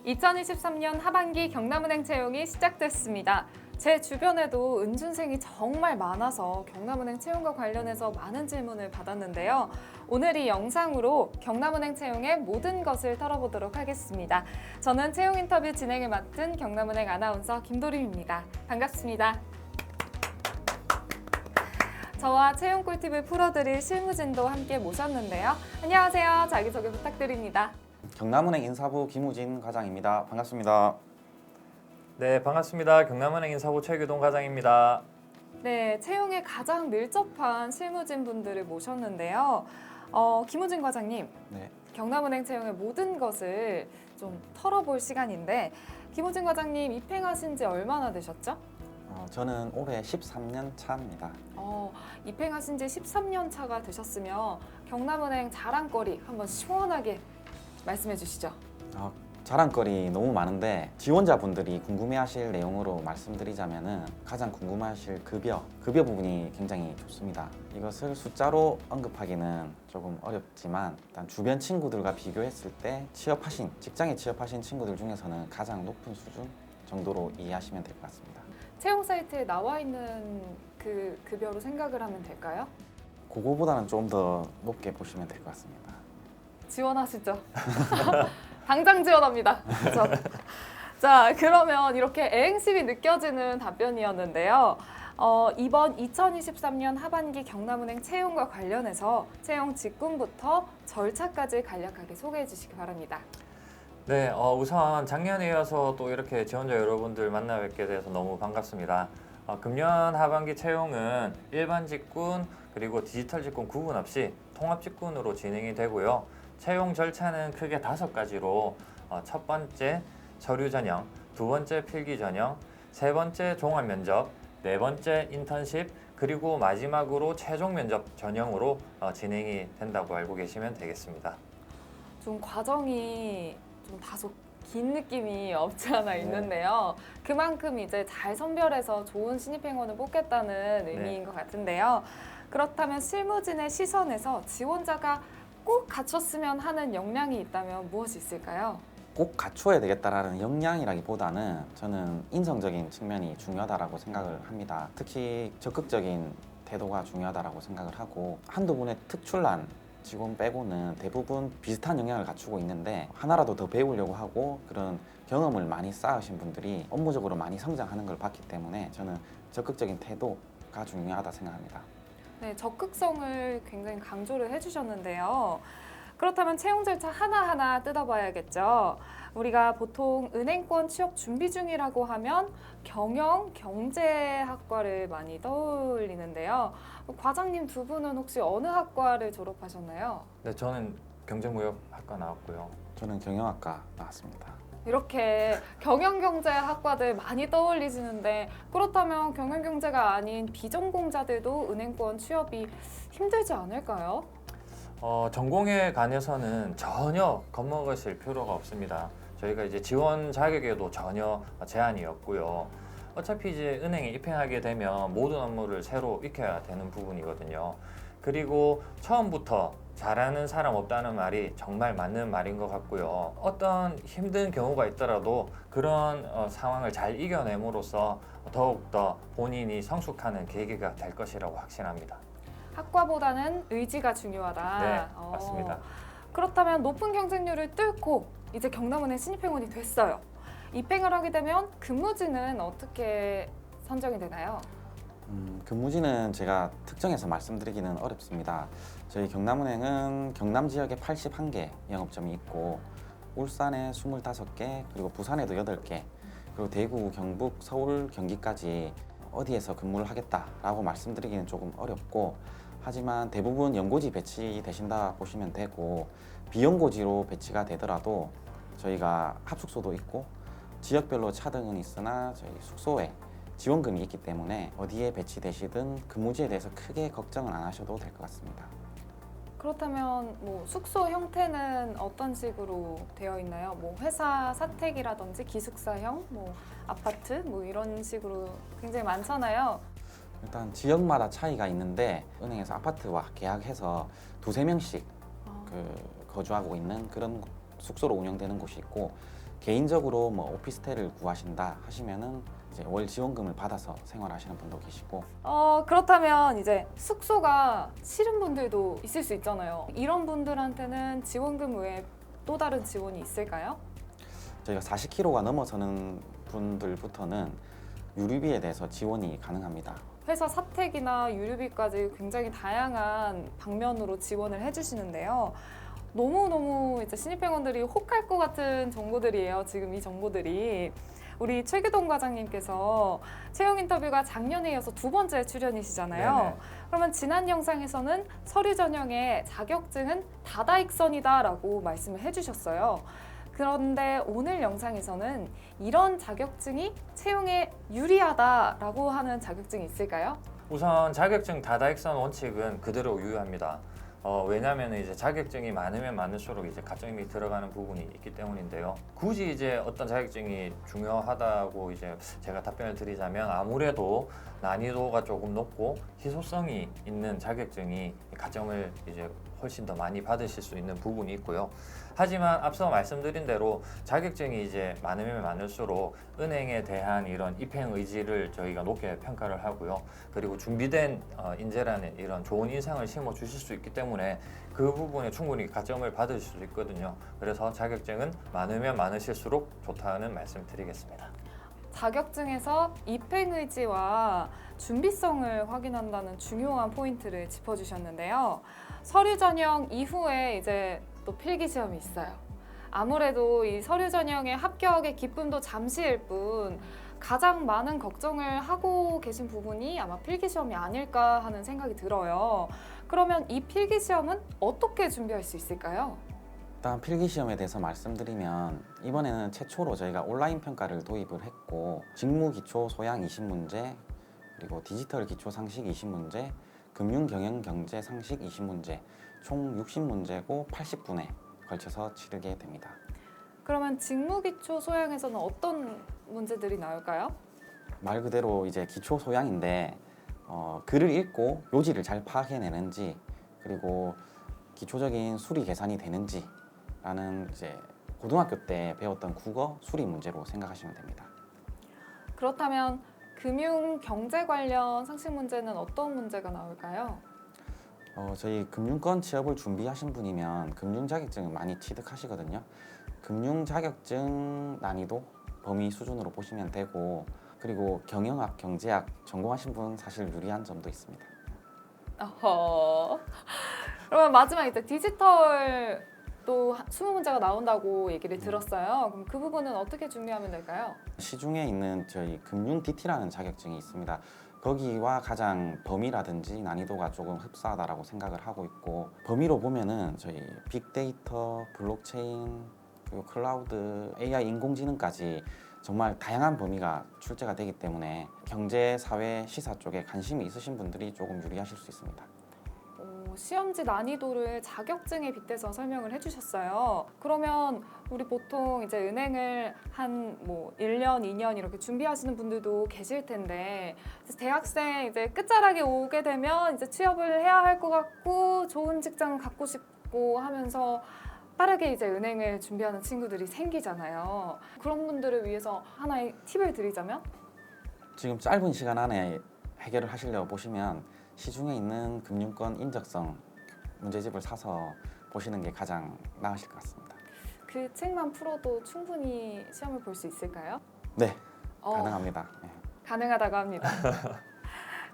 2023년 하반기 경남은행 채용이 시작됐습니다. 제 주변에도 은준생이 정말 많아서 경남은행 채용과 관련해서 많은 질문을 받았는데요. 오늘 이 영상으로 경남은행 채용의 모든 것을 털어보도록 하겠습니다. 저는 채용 인터뷰 진행을 맡은 경남은행 아나운서 김도림입니다. 반갑습니다. 저와 채용 꿀팁을 풀어드릴 실무진도 함께 모셨는데요. 안녕하세요. 자기소개 부탁드립니다. 경남은행 인사부 김우진 과장입니다. 반갑습니다. 네, 반갑습니다. 경남은행 인사부 최규동 과장입니다. 네, 채용에 가장 밀접한 실무진 분들을 모셨는데요. 김우진 과장님, 네, 경남은행 채용의 모든 것을 좀 털어볼 시간인데 김우진 과장님 입행하신 지 얼마나 되셨죠? 저는 올해 13년 차입니다. 입행하신 지 13년 차가 되셨으면 경남은행 자랑거리 한번 시원하게 말씀해 주시죠. 자랑거리 너무 많은데 지원자분들이 궁금해하실 내용으로 말씀드리자면은 가장 궁금해하실 급여 부분이 굉장히 좋습니다. 이것을 숫자로 언급하기는 조금 어렵지만 일단 주변 친구들과 비교했을 때 직장에 취업하신 친구들 중에서는 가장 높은 수준 정도로 이해하시면 될 것 같습니다. 채용 사이트에 나와 있는 그 급여로 생각을 하면 될까요? 그거보다는 좀 더 높게 보시면 될 것 같습니다. 지원하시죠. 당장 지원합니다. 그렇죠? 자, 그러면 이렇게 애행심이 느껴지는 답변이었는데요. 이번 2023년 하반기 경남은행 채용과 관련해서 채용 직군부터 절차까지 간략하게 소개해 주시기 바랍니다. 네, 우선 작년에 이어서 또 이렇게 지원자 여러분들 만나 뵙게 돼서 너무 반갑습니다. 금년 하반기 채용은 일반 직군 그리고 디지털 직군 구분 없이 통합 직군으로 진행이 되고요. 채용 절차는 크게 5가지로 첫 번째 서류 전형, 두 번째 필기 전형, 세 번째 종합 면접, 네 번째 인턴십, 그리고 마지막으로 최종 면접 전형으로 진행이 된다고 알고 계시면 되겠습니다. 좀 과정이 좀 다소 긴 느낌이 없지 않아 있는데요. 그만큼 이제 잘 선별해서 좋은 신입행원을 뽑겠다는 의미인 것 같은데요. 그렇다면 실무진의 시선에서 지원자가 꼭 갖췄으면 하는 역량이 있다면 무엇이 있을까요? 꼭 갖춰야 되겠다라는 역량이라기보다는 저는 인성적인 측면이 중요하다고 생각을 합니다. 특히 적극적인 태도가 중요하다고 생각을 하고 한두 분의 특출난 직원 빼고는 대부분 비슷한 역량을 갖추고 있는데 하나라도 더 배우려고 하고 그런 경험을 많이 쌓으신 분들이 업무적으로 많이 성장하는 걸 봤기 때문에 저는 적극적인 태도가 중요하다 생각합니다. 네, 적극성을 굉장히 강조를 해주셨는데요. 그렇다면 채용 절차 하나하나 뜯어봐야겠죠. 우리가 보통 은행권 취업 준비 중이라고 하면 경영, 경제학과를 많이 떠올리는데요. 과장님 두 분은 혹시 어느 학과를 졸업하셨나요? 네, 저는 경제무역학과 나왔고요. 저는 경영학과 나왔습니다. 이렇게 경영경제학과들 많이 떠올리시는데 그렇다면 경영경제가 아닌 비전공자들도 은행권 취업이 힘들지 않을까요? 전공에 관해서는 전혀 겁먹으실 필요가 없습니다. 저희가 이제 지원 자격에도 전혀 제한이 없고요. 어차피 이제 은행에 입행하게 되면 모든 업무를 새로 익혀야 되는 부분이거든요. 그리고 처음부터 잘하는 사람 없다는 말이 정말 맞는 말인 것 같고요. 어떤 힘든 경우가 있더라도 그런 상황을 잘 이겨냄으로써 더욱더 본인이 성숙하는 계기가 될 것이라고 확신합니다. 학과보다는 의지가 중요하다. 네, 맞습니다. 그렇다면 높은 경쟁률을 뚫고 이제 경남은행 신입행원이 됐어요. 입행을 하게 되면 근무지는 어떻게 선정이 되나요? 근무지는 제가 특정해서 말씀드리기는 어렵습니다. 저희 경남은행은 경남 지역에 81개 영업점이 있고 울산에 25개 그리고 부산에도 8개 그리고 대구, 경북, 서울, 경기까지 어디에서 근무를 하겠다라고 말씀드리기는 조금 어렵고 하지만 대부분 연고지 배치되신다 보시면 되고 비연고지로 배치가 되더라도 저희가 합숙소도 있고 지역별로 차등은 있으나 저희 숙소에 지원금이 있기 때문에 어디에 배치되시든 근무지에 대해서 크게 걱정은 안 하셔도 될 것 같습니다. 그렇다면 뭐 숙소 형태는 어떤 식으로 되어 있나요? 뭐 회사 사택이라든지 기숙사형, 뭐 아파트 뭐 이런 식으로 굉장히 많잖아요. 일단 지역마다 차이가 있는데 은행에서 아파트와 계약해서 2~3명씩 거주하고 있는 그런 숙소로 운영되는 곳이 있고 개인적으로 뭐 오피스텔을 구하신다 하시면은 이제 월 지원금을 받아서 생활하시는 분도 계시고 그렇다면 이제 숙소가 싫은 분들도 있을 수 있잖아요. 이런 분들한테는 지원금 외에 또 다른 지원이 있을까요? 저희가 40kg가 넘어서는 분들부터는 유류비에 대해서 지원이 가능합니다. 회사 사택이나 유류비까지 굉장히 다양한 방면으로 지원을 해주시는데요. 너무너무 이제 신입회원들이 혹할 것 같은 정보들이에요. 지금 이 정보들이. 우리 최규동 과장님께서 채용 인터뷰가 작년에 이어서 두 번째 출연이시잖아요. 네네. 그러면 지난 영상에서는 서류 전형의 자격증은 다다익선이다라고 말씀을 해주셨어요. 그런데 오늘 영상에서는 이런 자격증이 채용에 유리하다라고 하는 자격증이 있을까요? 우선 자격증 다다익선 원칙은 그대로 유효합니다. 왜냐하면 이제 자격증이 많으면 많을수록 이제 가점이 들어가는 부분이 있기 때문인데요. 굳이 이제 어떤 자격증이 중요하다고 이제 제가 답변을 드리자면 아무래도 난이도가 조금 높고 희소성이 있는 자격증이 가점을 이제 훨씬 더 많이 받으실 수 있는 부분이 있고요. 하지만 앞서 말씀드린 대로 자격증이 이제 많으면 많을수록 은행에 대한 이런 입행 의지를 저희가 높게 평가를 하고요. 그리고 준비된 인재라는 이런 좋은 인상을 심어 주실 수 있기 때문에 그 부분에 충분히 가점을 받으실 수 있거든요. 그래서 자격증은 많으면 많으실수록 좋다는 말씀 드리겠습니다. 자격증에서 입행 의지와 준비성을 확인한다는 중요한 포인트를 짚어주셨는데요. 서류 전형 이후에 이제 또 필기 시험이 있어요. 아무래도 이 서류 전형의 합격의 기쁨도 잠시일 뿐 가장 많은 걱정을 하고 계신 부분이 아마 필기 시험이 아닐까 하는 생각이 들어요. 그러면 이 필기 시험은 어떻게 준비할 수 있을까요? 일단 필기 시험에 대해서 말씀드리면 이번에는 최초로 저희가 온라인 평가를 도입을 했고 직무 기초 소양 20문제 그리고 디지털 기초 상식 20문제 금융 경영 경제 상식 20문제 총 60문제고 80분에 걸쳐서 치르게 됩니다. 그러면 직무 기초 소양에서는 어떤 문제들이 나올까요? 말 그대로 이제 기초 소양인데 글을 읽고 요지를 잘 파악해내는지 그리고 기초적인 수리 계산이 되는지 라는 이제 고등학교 때 배웠던 국어 수리 문제로 생각하시면 됩니다. 그렇다면 금융 경제 관련 상식 문제는 어떤 문제가 나올까요? 저희 금융권 취업을 준비하신 분이면 금융 자격증을 많이 취득하시거든요. 금융 자격증 난이도 범위 수준으로 보시면 되고 그리고 경영학, 경제학 전공하신 분 사실 유리한 점도 있습니다. 어허. 그러면 마지막 이제 디지털 또 20문제가 나온다고 얘기를 들었어요. 그럼 그 부분은 어떻게 준비하면 될까요? 시중에 있는 저희 금융 DT라는 자격증이 있습니다. 거기와 가장 범위라든지 난이도가 조금 흡사하다라고 생각을 하고 있고 범위로 보면은 저희 빅데이터, 블록체인, 그리고 클라우드, AI 인공지능까지 정말 다양한 범위가 출제가 되기 때문에 경제, 사회, 시사 쪽에 관심이 있으신 분들이 조금 유리하실 수 있습니다. 시험지 난이도를 자격증에 빗대서 설명을 해주셨어요. 그러면 우리 보통 이제 은행을 한 뭐 1년, 2년 이렇게 준비하시는 분들도 계실 텐데 대학생 이제 끝자락에 오게 되면 이제 취업을 해야 할 것 같고 좋은 직장을 갖고 싶고 하면서 빠르게 이제 은행을 준비하는 친구들이 생기잖아요. 그런 분들을 위해서 하나의 팁을 드리자면? 지금 짧은 시간 안에 해결을 하시려고 보시면 시중에 있는 금융권 인적성 문제집을 사서 보시는 게 가장 나으실 것 같습니다. 그 책만 풀어도 충분히 시험을 볼 수 있을까요? 네, 가능합니다. 네. 가능하다고 합니다.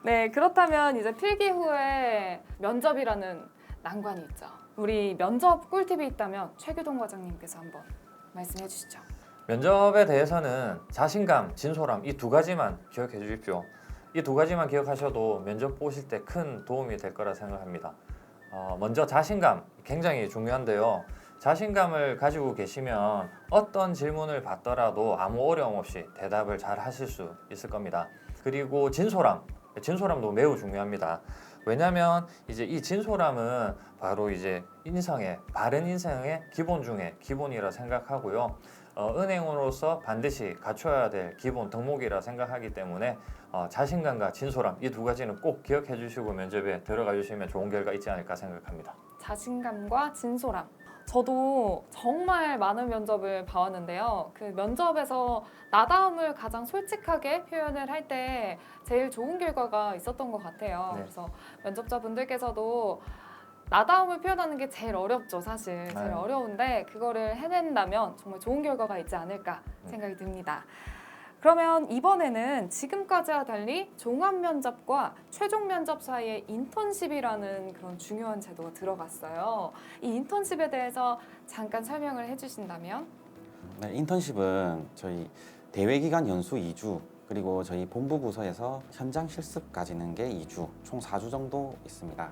네, 그렇다면 이제 필기 후에 면접이라는 난관이 있죠. 우리 면접 꿀팁이 있다면 최규동 과장님께서 한번 말씀해 주시죠. 면접에 대해서는 자신감, 진솔함 이 두 가지만 기억해 주십시오. 이 두 가지만 기억하셔도 면접 보실 때 큰 도움이 될 거라 생각합니다. 먼저 자신감 굉장히 중요한데요. 자신감을 가지고 계시면 어떤 질문을 받더라도 아무 어려움 없이 대답을 잘 하실 수 있을 겁니다. 그리고 진솔함도 매우 중요합니다. 왜냐하면 이제 이 진솔함은 바로 이제 바른 인성의 기본 중에 기본이라 생각하고요. 은행으로서 반드시 갖춰야 될 기본 덕목이라 생각하기 때문에 자신감과 진솔함 이 두 가지는 꼭 기억해 주시고 면접에 들어가 주시면 좋은 결과 있지 않을까 생각합니다. 자신감과 진솔함. 저도 정말 많은 면접을 봐왔는데요. 그 면접에서 나다움을 가장 솔직하게 표현을 할 때 제일 좋은 결과가 있었던 것 같아요. 네. 그래서 면접자분들께서도 나다움을 표현하는 게 제일 어렵죠, 사실. 제일 네. 어려운데 그거를 해낸다면 정말 좋은 결과가 있지 않을까 생각이 듭니다. 그러면 이번에는 지금까지와 달리 종합 면접과 최종 면접 사이에 인턴십이라는 그런 중요한 제도가 들어갔어요. 이 인턴십에 대해서 잠깐 설명을 해주신다면? 네, 인턴십은 저희 대외기관 연수 2주 그리고 저희 본부 부서에서 현장 실습 가지는 게 2주, 총 4주 정도 있습니다.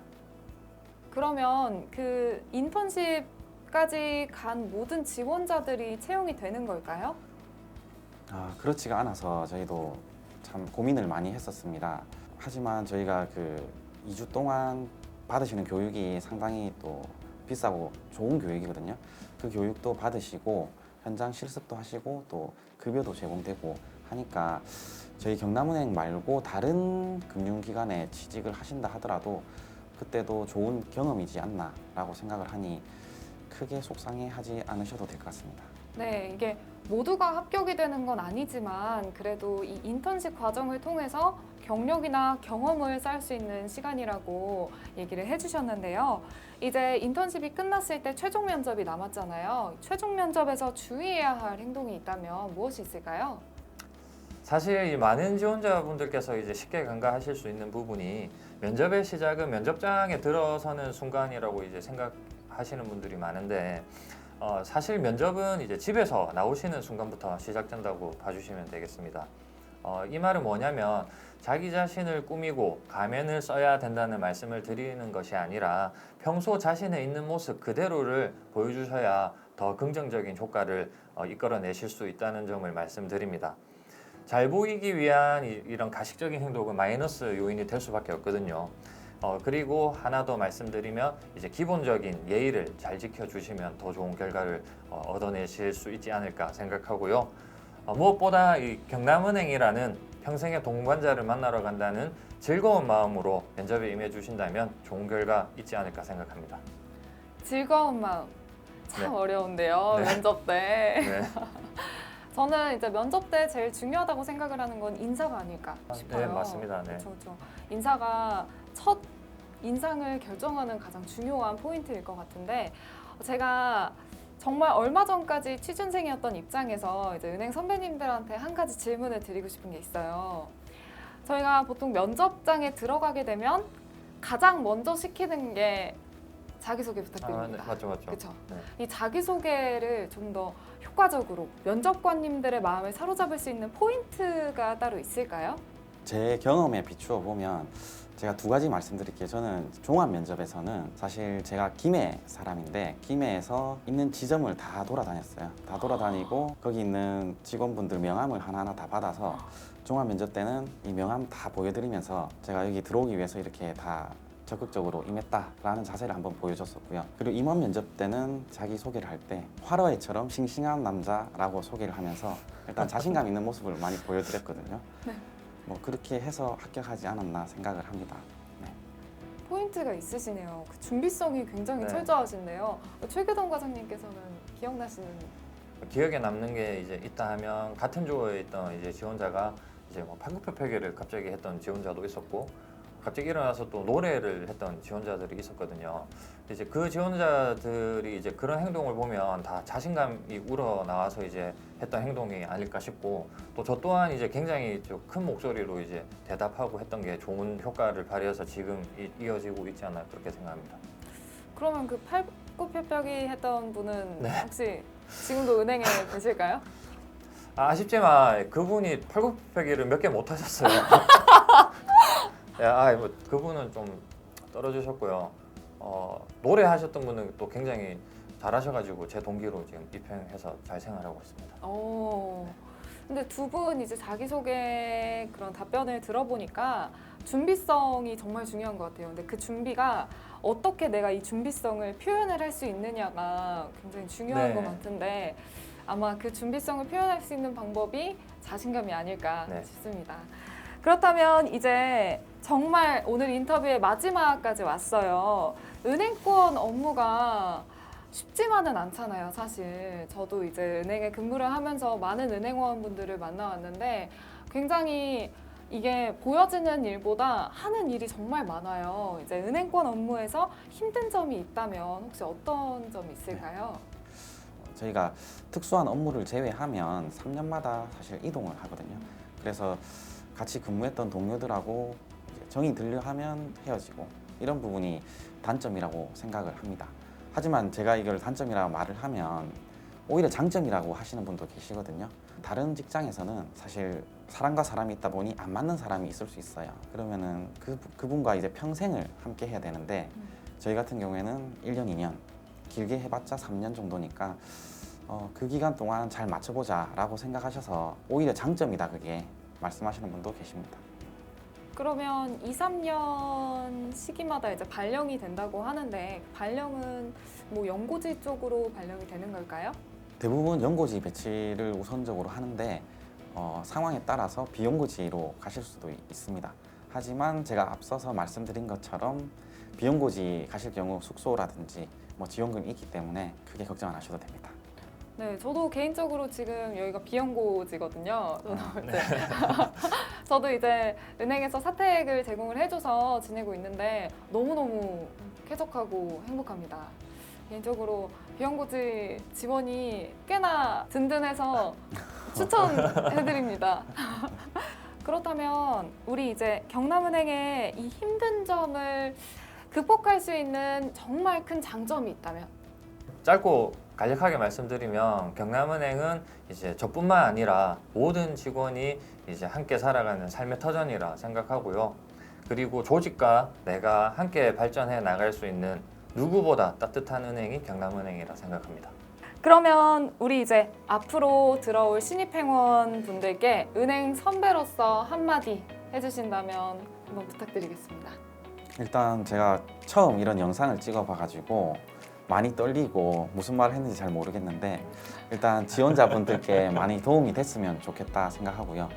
그러면 그 인턴십까지 간 모든 지원자들이 채용이 되는 걸까요? 그렇지가 않아서 저희도 참 고민을 많이 했었습니다. 하지만 저희가 그 2주 동안 받으시는 교육이 상당히 또 비싸고 좋은 교육이거든요. 그 교육도 받으시고 현장 실습도 하시고 또 급여도 제공되고 하니까 저희 경남은행 말고 다른 금융기관에 취직을 하신다 하더라도 그때도 좋은 경험이지 않나라고 생각을 하니 크게 속상해하지 않으셔도 될 것 같습니다. 네, 이게 모두가 합격이 되는 건 아니지만 그래도 이 인턴십 과정을 통해서 경력이나 경험을 쌓을 수 있는 시간이라고 얘기를 해주셨는데요. 이제 인턴십이 끝났을 때 최종 면접이 남았잖아요. 최종 면접에서 주의해야 할 행동이 있다면 무엇이 있을까요? 사실 이 많은 지원자분들께서 이제 쉽게 간과하실 수 있는 부분이 면접의 시작은 면접장에 들어서는 순간이라고 이제 생각하시는 분들이 많은데 사실 면접은 이제 집에서 나오시는 순간부터 시작된다고 봐주시면 되겠습니다. 이 말은 뭐냐면 자기 자신을 꾸미고 가면을 써야 된다는 말씀을 드리는 것이 아니라 평소 자신의 있는 모습 그대로를 보여주셔야 더 긍정적인 효과를 이끌어내실 수 있다는 점을 말씀드립니다. 잘 보이기 위한 이런 가식적인 행동은 마이너스 요인이 될 수밖에 없거든요. 그리고 하나 더 말씀드리면 이제 기본적인 예의를 잘 지켜주시면 더 좋은 결과를 얻어내실 수 있지 않을까 생각하고요. 무엇보다 이 경남은행이라는 평생의 동반자를 만나러 간다는 즐거운 마음으로 면접에 임해주신다면 좋은 결과 있지 않을까 생각합니다. 즐거운 마음. 참 네. 어려운데요, 네. 면접 때. 네. 저는 이제 면접 때 제일 중요하다고 생각을 하는 건 인사가 아닐까 싶어요. 네, 맞습니다. 네. 그렇죠, 그렇죠. 인사가 첫 인상을 결정하는 가장 중요한 포인트일 것 같은데 제가 정말 얼마 전까지 취준생이었던 입장에서 이제 은행 선배님들한테 한 가지 질문을 드리고 싶은 게 있어요. 저희가 보통 면접장에 들어가게 되면 가장 먼저 시키는 게 자기소개 부탁드립니다. 네, 맞죠. 그렇죠. 네. 이 자기소개를 좀 더 효과적으로 면접관님들의 마음을 사로잡을 수 있는 포인트가 따로 있을까요? 제 경험에 비추어 보면 제가 두 가지 말씀드릴게요. 저는 종합 면접에서는 사실 제가 김해 사람인데 김해에서 있는 지점을 다 돌아다녔어요. 다 돌아다니고 거기 있는 직원분들 명함을 하나하나 다 받아서 종합 면접 때는 이 명함 다 보여드리면서 제가 여기 들어오기 위해서 이렇게 다 적극적으로 임했다라는 자세를 한번 보여줬었고요. 그리고 임원 면접 때는 자기 소개를 할 때 화로애처럼 싱싱한 남자라고 소개를 하면서 일단 자신감 있는 모습을 많이 보여드렸거든요. 네. 뭐 그렇게 해서 합격하지 않았나 생각을 합니다. 네. 포인트가 있으시네요. 그 준비성이 굉장히 네. 철저하신데요. 최규동 과장님께서는 기억나시는 기억에 남는 게 이제 있다 하면 같은 조에 있던 이제 지원자가 이제 뭐 팔굽혀펴기를 갑자기 했던 지원자도 있었고 갑자기 일어나서 또 노래를 했던 지원자들이 있었거든요. 이제 그 지원자들이 이제 그런 행동을 보면 다 자신감이 우러나와서 이제 했던 행동이 아닐까 싶고 또 저 또한 이제 굉장히 좀 큰 목소리로 이제 대답하고 했던 게 좋은 효과를 발휘해서 지금 이어지고 있지 않나 그렇게 생각합니다. 그러면 그 팔굽혀펴기 했던 분은 네. 혹시 지금도 은행에 계실까요? 아쉽지만 그분이 팔굽혀펴기를 몇 개 못 하셨어요. 뭐 그분은 좀 떨어지셨고요. 노래하셨던 분은 또 굉장히 잘하셔가지고 제 동기로 지금 입행해서 잘 생활하고 있습니다. 근데 두 분 이제 자기소개 그런 답변을 들어보니까 준비성이 정말 중요한 것 같아요. 근데 그 준비가 어떻게 내가 이 준비성을 표현을 할 수 있느냐가 굉장히 중요한 네. 것 같은데 아마 그 준비성을 표현할 수 있는 방법이 자신감이 아닐까 네. 싶습니다. 그렇다면 이제 정말 오늘 인터뷰의 마지막까지 왔어요. 은행권 업무가 쉽지만은 않잖아요, 사실. 저도 이제 은행에 근무를 하면서 많은 은행원분들을 만나왔는데 굉장히 이게 보여지는 일보다 하는 일이 정말 많아요. 이제 은행권 업무에서 힘든 점이 있다면 혹시 어떤 점이 있을까요? 저희가 특수한 업무를 제외하면 3년마다 사실 이동을 하거든요. 그래서 같이 근무했던 동료들하고 이제 정이 들려 하면 헤어지고 이런 부분이 단점이라고 생각을 합니다. 하지만 제가 이걸 단점이라고 말을 하면 오히려 장점이라고 하시는 분도 계시거든요. 다른 직장에서는 사실 사람과 사람이 있다 보니 안 맞는 사람이 있을 수 있어요. 그러면은 그분과 이제 평생을 함께 해야 되는데 저희 같은 경우에는 1년, 2년, 길게 해봤자 3년 정도니까 그 기간 동안 잘 맞춰보자라고 생각하셔서 오히려 장점이다 그게 말씀하시는 분도 계십니다. 그러면 2, 3년 시기마다 이제 발령이 된다고 하는데 발령은 뭐 연고지 쪽으로 발령이 되는 걸까요? 대부분 연고지 배치를 우선적으로 하는데 상황에 따라서 비연고지로 가실 수도 있습니다. 하지만 제가 앞서서 말씀드린 것처럼 비연고지 가실 경우 숙소라든지 뭐 지원금이 있기 때문에 크게 걱정 안 하셔도 됩니다. 네, 저도 개인적으로 지금 여기가 비연고지거든요. 저도 이제 은행에서 사택을 제공을 해줘서 지내고 있는데 너무너무 쾌적하고 행복합니다. 개인적으로 비연고지 지원이 꽤나 든든해서 추천해드립니다. 그렇다면 우리 이제 경남은행의 이 힘든 점을 극복할 수 있는 정말 큰 장점이 있다면? 짧고 간략하게 말씀드리면 경남은행은 이제 저뿐만 아니라 모든 직원이 이제 함께 살아가는 삶의 터전이라 생각하고요. 그리고 조직과 내가 함께 발전해 나갈 수 있는 누구보다 따뜻한 은행이 경남은행이라 생각합니다. 그러면 우리 이제 앞으로 들어올 신입행원 분들께 은행 선배로서 한마디 해주신다면 한번 부탁드리겠습니다. 일단 제가 처음 이런 영상을 찍어봐가지고 많이 떨리고 무슨 말을 했는지 잘 모르겠는데 일단 지원자분들께 많이 도움이 됐으면 좋겠다 생각하고요.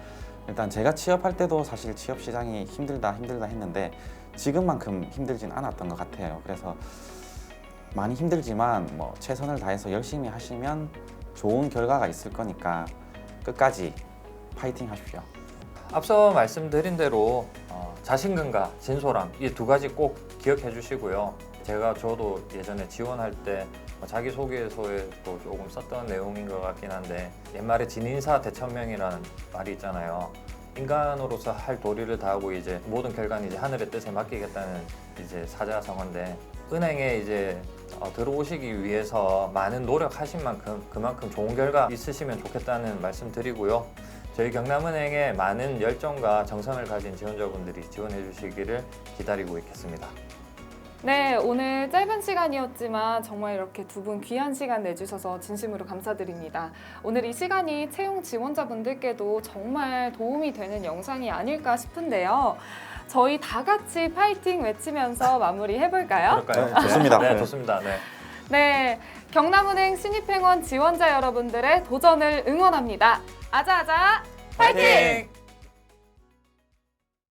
일단 제가 취업할 때도 사실 취업 시장이 힘들다 했는데 지금만큼 힘들진 않았던 것 같아요. 그래서 많이 힘들지만 뭐 최선을 다해서 열심히 하시면 좋은 결과가 있을 거니까 끝까지 파이팅 하십시오. 앞서 말씀드린 대로 자신감과 진솔함 이 두 가지 꼭 기억해 주시고요. 저도 예전에 지원할 때 자기소개서에도 조금 썼던 내용인 것 같긴 한데 옛말에 진인사 대천명이라는 말이 있잖아요. 인간으로서 할 도리를 다하고 이제 모든 결과는 이제 하늘의 뜻에 맡기겠다는 이제 사자성어인데 은행에 이제 들어오시기 위해서 많은 노력하신 만큼 그만큼 좋은 결과 있으시면 좋겠다는 말씀 드리고요. 저희 경남은행에 많은 열정과 정성을 가진 지원자분들이 지원해 주시기를 기다리고 있겠습니다. 네, 오늘 짧은 시간이었지만 정말 이렇게 두 분 귀한 시간 내주셔서 진심으로 감사드립니다. 오늘 이 시간이 채용 지원자분들께도 정말 도움이 되는 영상이 아닐까 싶은데요. 저희 다 같이 파이팅 외치면서 마무리해볼까요? 그럴까요? 네, 좋습니다. 네, 네. 좋습니다. 네. 네, 경남은행 신입행원 지원자 여러분들의 도전을 응원합니다. 아자아자 파이팅!